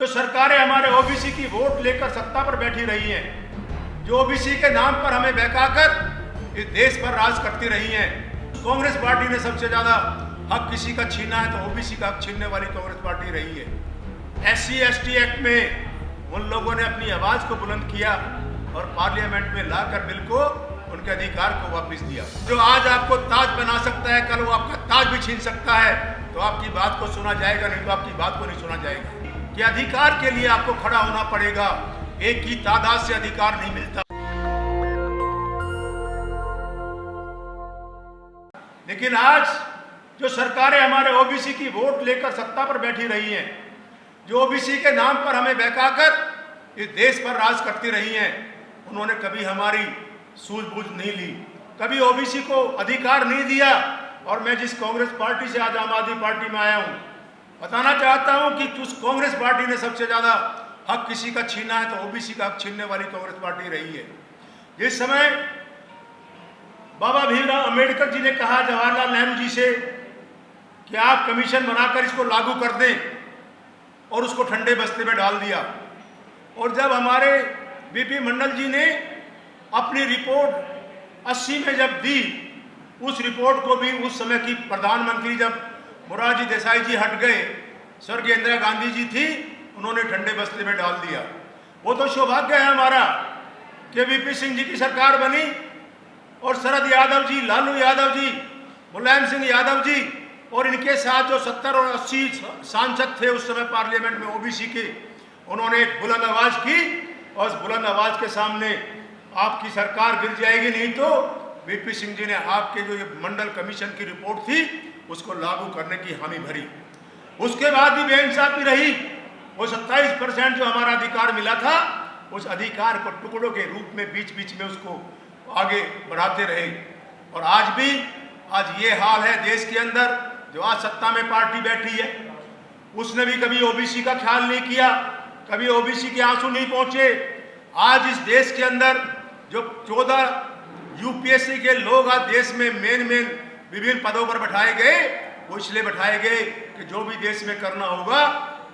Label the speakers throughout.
Speaker 1: जो सरकारें हमारे ओबीसी की वोट लेकर सत्ता पर बैठी रही हैं, जो ओबीसी के नाम पर हमें बहकाकर इस देश पर राज करती रही हैं। कांग्रेस पार्टी ने सबसे ज्यादा हक किसी का छीना है तो ओबीसी का हक छीनने वाली कांग्रेस पार्टी रही है। SC ST एक्ट में उन लोगों ने अपनी आवाज को बुलंद किया और पार्लियामेंट में लाकर बिल को उनके अधिकार को वापस दिया। जो आज आपको ताज बना सकता है, कल वो आपका ताज भी छीन सकता है, तो आपकी बात को सुना जाएगा, नहीं तो आपकी बात को नहीं सुना जाएगा। कि अधिकार के लिए आपको खड़ा होना पड़ेगा, एक की तादाद से अधिकार नहीं मिलता। लेकिन आज जो सरकारें हमारे ओबीसी की वोट लेकर सत्ता पर बैठी रही हैं, जो ओबीसी के नाम पर हमें बहकाकर इस देश पर राज करती रही हैं, उन्होंने कभी हमारी सूझबूझ नहीं ली, कभी ओबीसी को अधिकार नहीं दिया। और मैं जिस कांग्रेस पार्टी से आज आम आदमी पार्टी में आया हूं, बताना चाहता हूं कि उस कांग्रेस पार्टी ने सबसे ज्यादा हक किसी का छीना है तो ओबीसी का हक छीनने वाली कांग्रेस पार्टी रही है। जिस समय बाबा भीमराव अंबेडकर जी ने कहा जवाहरलाल नेहरू जी से कि आप कमीशन बनाकर इसको लागू कर दें, और उसको ठंडे बस्ते में डाल दिया। और जब हमारे बीपी मंडल जी ने अपनी रिपोर्ट 80 में जब दी, उस रिपोर्ट को भी उस समय की प्रधानमंत्री जब मोरारजी देसाई जी हट गए, स्वर्गीय इंदिरा गांधी जी थी, उन्होंने ठंडे बस्ते में डाल दिया। वो तो सौभाग्य है हमारा कि वीपी सिंह जी की सरकार बनी और शरद यादव जी, लालू यादव जी, मुलायम सिंह यादव जी और इनके साथ जो 70 और 80 सांसद थे उस समय पार्लियामेंट में ओबीसी के, उन्होंने एक बुलंद आवाज की और उस बुलंद आवाज के सामने आपकी सरकार गिर जाएगी, नहीं तो वीपी सिंह जी ने आपके जो ये मंडल कमीशन की रिपोर्ट थी उसको लागू करने की हामी भरी। उसके बाद भी बेइंसाफी रही। वो 27% जो हमारा अधिकार मिला था, उस अधिकार को टुकड़ों के रूप में बीच बीच में उसको आगे बढ़ाते रहे। और आज भी आज ये हाल है देश के अंदर। जो आज सत्ता में पार्टी बैठी है, उसने भी कभी ओबीसी का ख्याल नहीं किया, कभी ओबीसी के आंसू नहीं पहुंचे। आज इस देश के अंदर जो 14 यूपीएससी के लोग आज देश में मेन विभिन्न पदों पर बैठाए गए, वो इसलिए बैठाए गए कि जो भी देश में करना होगा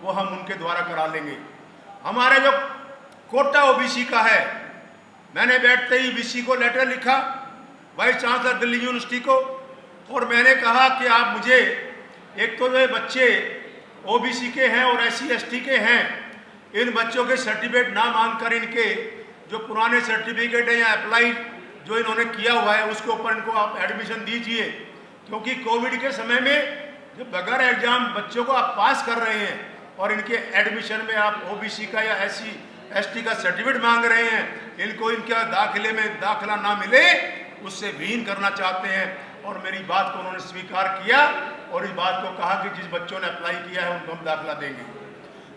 Speaker 1: वो हम उनके द्वारा करा लेंगे। हमारे जो कोटा ओबीसी का है, मैंने बैठते ही वीसी को लेटर लिखा, वाइस चांसलर दिल्ली यूनिवर्सिटी को, और मैंने कहा कि आप मुझे एक तो जो बच्चे ओबीसी के हैं और SC ST के हैं, इन बच्चों के सर्टिफिकेट ना मांगकर इनके जो पुराने सर्टिफिकेट हैं या अप्लाई जो इन्होंने किया हुआ है उसके ऊपर इनको आप एडमिशन दीजिए। क्योंकि कोविड के समय में जो बगैर एग्जाम बच्चों को आप पास कर रहे हैं और इनके एडमिशन में आप ओबीसी का या SC ST का सर्टिफिकेट मांग रहे हैं, इनको इनके दाखिले में दाखिला ना मिले उससे विहीन करना चाहते हैं। और मेरी बात को उन्होंने स्वीकार किया और इस बात को कहा कि जिस बच्चों ने अप्लाई किया है उनको हम दाखिला देंगे।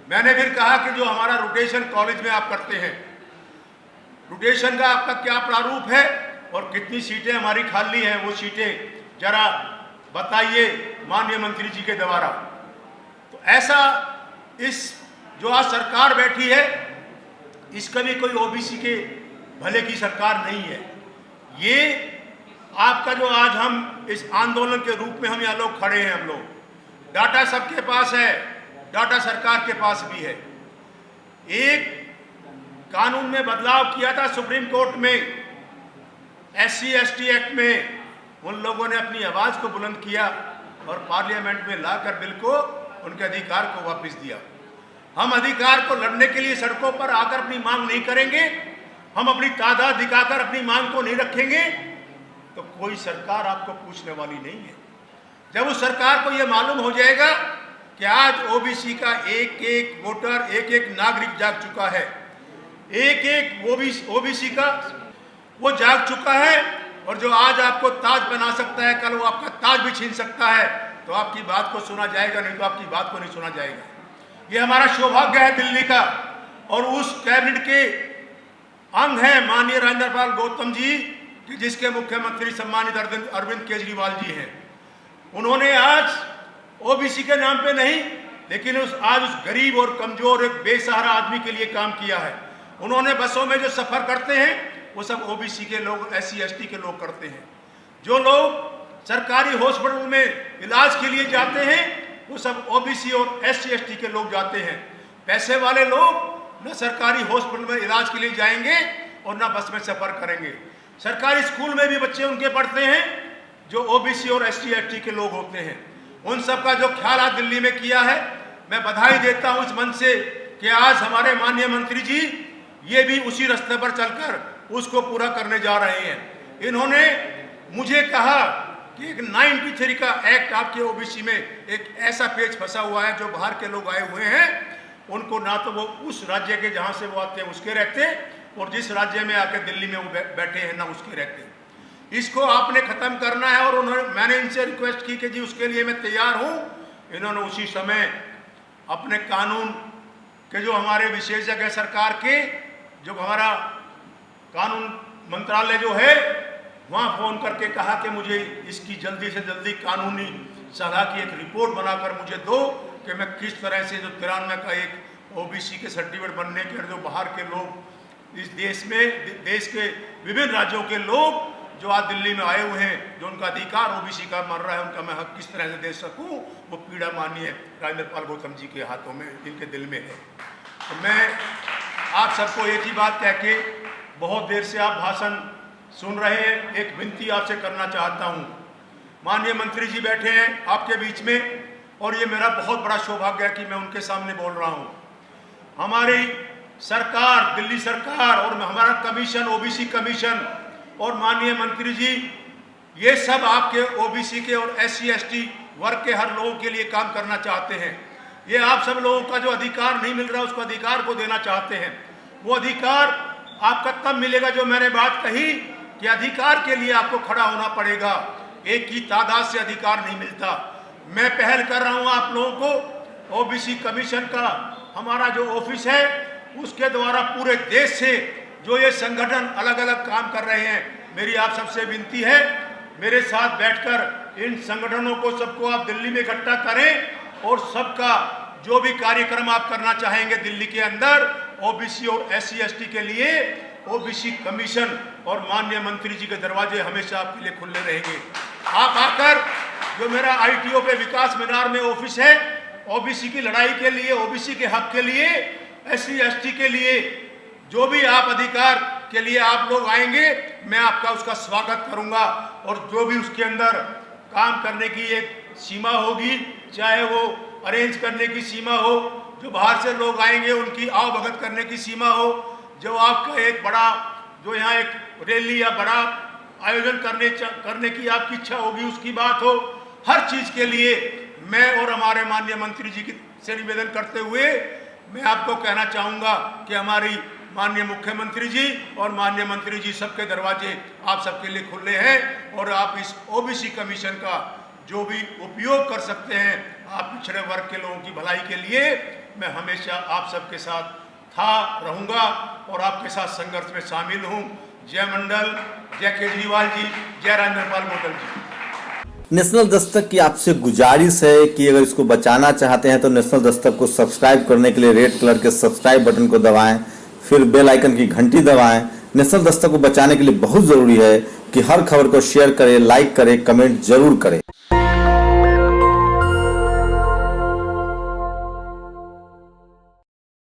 Speaker 1: मैंने फिर कहा कि जो हमारा रोटेशन कॉलेज में आप करते हैं, रोटेशन का आपका क्या प्रारूप है और कितनी सीटें हमारी खाली हैं, वो सीटें जरा बताइए माननीय मंत्री जी के द्वारा। तो ऐसा इस जो आज सरकार बैठी है, इसका भी कोई ओबीसी के भले की सरकार नहीं है। ये आपका जो आज हम इस आंदोलन के रूप में हम यहाँ लोग खड़े हैं, हम लोग डाटा सबके पास है, डाटा सरकार के पास भी है। एक कानून में बदलाव किया था सुप्रीम कोर्ट में, SC ST एक्ट में उन लोगों ने अपनी आवाज को बुलंद किया और पार्लियामेंट में लाकर बिल को उनके अधिकार को वापस दिया। हम अधिकार को लड़ने के लिए सड़कों पर आकर अपनी मांग नहीं करेंगे, हम अपनी तादाद दिखाकर अपनी मांग को नहीं रखेंगे, तो कोई सरकार आपको पूछने वाली नहीं है। जब उस सरकार को यह मालूम हो जाएगा कि आज ओबीसी का एक एक वोटर, एक एक नागरिक जाग चुका है, एक एक ओबीसी का वो जाग चुका है, और जो आज आपको ताज बना सकता है, कल वो आपका ताज भी छीन सकता है, तो आपकी बात को सुना जाएगा, नहीं तो आपकी बात को नहीं सुना जाएगा। ये हमारा सौभाग्य है दिल्ली का, और उस कैबिनेट के अंग है माननीय राजेंद्र गौतम जी, कि जिसके मुख्यमंत्री सम्मानित अरविंद केजरीवाल जी हैं। उन्होंने आज ओबीसी के नाम पे नहीं, लेकिन आज उस गरीब और कमजोर एक बेसहारा आदमी के लिए काम किया है। उन्होंने बसों में जो सफर करते हैं वो सब ओबीसी के लोग, SC ST के लोग करते हैं। जो लोग सरकारी हॉस्पिटल में इलाज के लिए जाते हैं वो सब ओबीसी और SC ST के लोग जाते हैं। पैसे वाले लोग न सरकारी हॉस्पिटल में इलाज के लिए जाएंगे और न बस में सफर करेंगे। सरकारी स्कूल में भी बच्चे उनके पढ़ते हैं जो ओबीसी और एसटी एसटी के लोग होते हैं। उन सब का जो ख्याल आज दिल्ली में किया है, मैं बधाई देता हूं इस मंच से कि आज हमारे माननीय मंत्री जी ये भी उसी रास्ते पर चलकर उसको पूरा करने जा रहे हैं। इन्होंने मुझे कहा कि एक 93 का एक्ट आपके ओबीसी में एक ऐसा पेज फंसा हुआ है, जो बाहर के लोग आए हुए हैं उनको ना तो वो उस राज्य के जहां से वो आते हैं उसके रहते, और जिस राज्य में आके दिल्ली में वो बैठे हैं ना उसके रहते। इसको आपने खत्म करना है। और मैंने इनसे रिक्वेस्ट की कि जी उसके लिए मैं तैयार हूं। इन्होंने उसी समय अपने कानून के जो हमारे विशेषज्ञ है सरकार के, जो हमारा कानून मंत्रालय जो है, वहाँ फ़ोन करके कहा कि मुझे इसकी जल्दी से जल्दी कानूनी सलाह की एक रिपोर्ट बनाकर मुझे दो कि मैं किस तरह से जो 93 का एक ओबीसी के सर्टिफिकेट बनने के जो बाहर के लोग इस देश में, देश के विभिन्न राज्यों के लोग जो आज दिल्ली में आए हुए हैं, जो उनका अधिकार ओबीसी का मर रहा है, उनका मैं हक किस तरह से दे सकूं, वो पीड़ा माननीय राजेंद्र पाल गौतम जी के हाथों में, इनके दिल में है। तो मैं आप सबको एक ही बात कह के, बहुत देर से आप भाषण सुन रहे हैं, एक विनती आपसे करना चाहता हूं। माननीय मंत्री जी बैठे हैं आपके बीच में, और ये मेरा बहुत बड़ा सौभाग्य है कि मैं उनके सामने बोल रहा हूं। हमारी सरकार, दिल्ली सरकार और हमारा कमीशन, ओबीसी कमीशन और माननीय मंत्री जी, ये सब आपके ओबीसी के और एससी एसटी वर्ग के हर लोगों के लिए काम करना चाहते हैं। ये आप सब लोगों का जो अधिकार नहीं मिल रहा उसको अधिकार को देना चाहते हैं। वो अधिकार आपका तब मिलेगा जो मैंने बात कही कि अधिकार के लिए आपको खड़ा होना पड़ेगा, एक ही तादाद से अधिकार नहीं मिलता। मैं पहल कर रहा हूँ आप लोगों को, ओबीसी कमीशन का हमारा जो ऑफिस है उसके द्वारा पूरे देश से जो ये संगठन अलग अलग काम कर रहे हैं, मेरी आप सबसे विनती है मेरे साथ बैठकर इन संगठनों को सबको आप दिल्ली में इकट्ठा करें और सबका जो भी कार्यक्रम आप करना चाहेंगे दिल्ली के अंदर ओबीसी और एससी एसटी के लिए, ओबीसी कमीशन और माननीय मंत्री जी के दरवाजे हमेशा आपके लिए खुले रहेंगे। आप आकर, जो मेरा आईटीओ पे विकास मीनार में ऑफिस है, ओबीसी की लड़ाई के लिए, ओबीसी के हक के लिए, एससी एसटी के लिए जो भी आप अधिकार के लिए आप लोग आएंगे, मैं आपका उसका स्वागत करूंगा। और जो भी उसके अंदर काम करने की एक सीमा होगी, चाहे वो अरेंज करने की सीमा हो, जो बाहर से लोग आएंगे उनकी आवभगत करने की सीमा हो, जो आपका एक बड़ा, जो यहाँ एक रैली या बड़ा आयोजन करने की आपकी इच्छा होगी, उसकी बात हो, हर चीज़ के लिए मैं और हमारे माननीय मंत्री जी से निवेदन करते हुए मैं आपको कहना चाहूँगा कि हमारी माननीय मुख्यमंत्री जी और माननीय मंत्री जी सबके दरवाजे आप सबके लिए खुले हैं। और आप इस ओबीसी कमीशन का जो भी उपयोग कर सकते हैं आप पिछड़े वर्ग के लोगों की भलाई के लिए, मैं हमेशा आप सबके साथ था, रहूँगा और आपके साथ संघर्ष में शामिल हूँ। जय मंडल, जय केजरीवाल जी, जय राजेंद्र पाल गौतम जी।
Speaker 2: नेशनल दस्तक की आपसे गुजारिश है कि अगर इसको बचाना चाहते हैं तो नेशनल दस्तक को सब्सक्राइब करने के लिए रेड कलर के सब्सक्राइब बटन को दबाएं, फिर बेल आइकन की घंटी दबाएं। नेशनल दस्तक को बचाने के लिए बहुत जरूरी है कि हर खबर को शेयर करें, लाइक करें, कमेंट जरूर करें।